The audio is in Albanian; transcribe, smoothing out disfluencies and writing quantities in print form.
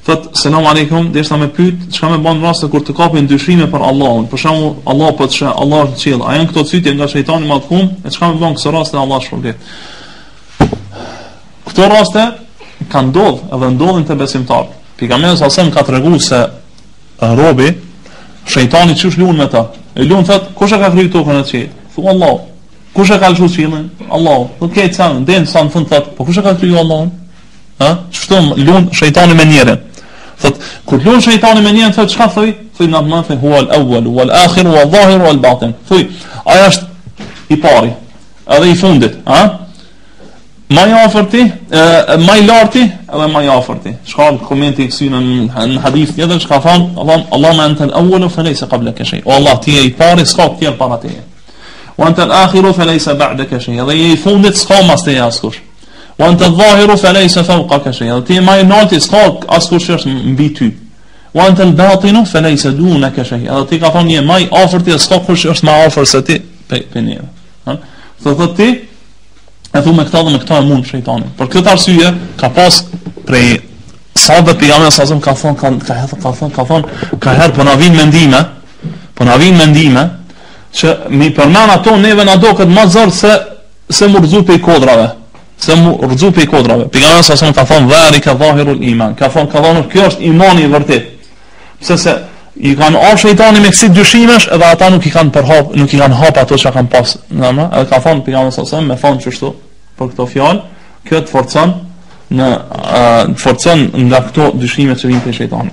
thot selam aleikum, derisa më pyet çka më bën rast kur të kapin dyshime për Allahun. Për shembull, Allah po të shë, Allah është në qiell. A janë këto çytje nga shejtani madhkum? E çka më bën këto raste Allah shpërblet. Këto raste kanë ndodhur, edhe ndodhin te besimtarët. Pejgamberi sa ka treguar se robi shejtani çush luan me ta. E luan thot, kush e ka kriju tokën atë qiell? Thu Allah. Kush e ka lëshuar qiellin? Allah. Do ke çan, den sa në fund thot, po kush e ka kriju Allahun? Ha? Çfarë luan shejtani me njërin? Thot, kur luan shejtani me njërin, thot çka thoi? Thoi na ma fe huwa al-awwal wal-akhir wal-zahir wal-batin. Thoi, ai është i pari, edhe i fundit, ha? Ma i afërti, ma i larti, edhe ma i afërti. Shkallë komenti i kësy në hadith tjetër, shka thonë, Allah me ente al-awwalu felejse qableke shay. O Allah, ti e i pari, s'ka tjerë para teje. O ente al-akhiru felejse ba'deke shay. Edhe je i fundit, s'ka mas teje askush. O ente al-zahiru felejse fawqake shay. Edhe ti e ma i nalti, s'ka askush që është mbi ty. O ente al-batinu felejse duneke shay. Edhe ti ka thonë, je ma i afërti, s'ka kush është ma afër se ti, pe njëve. Thot ti, e thu me këta dhe me këta e mund shejtani. Për këtë arsye ka pas prej sahabëve pejgamberi sa ka thonë ka herë po na vijnë mendime që mi përmend ato neve na do këtë më zor se murzu pe kodrave. Pejgamberi sa ka thonë dhalika zahirul iman. Ka thonë kjo është imani i vërtet. Pse se i kanë ardhur shejtani me kësi dyshimesh edhe ata nuk i kanë hap ato që kanë pas. Edhe ka thonë pejgamberi sa me thonë çështu për këto fjalë, kjo të forcon nga këto dyshime që vijnë te shejtani.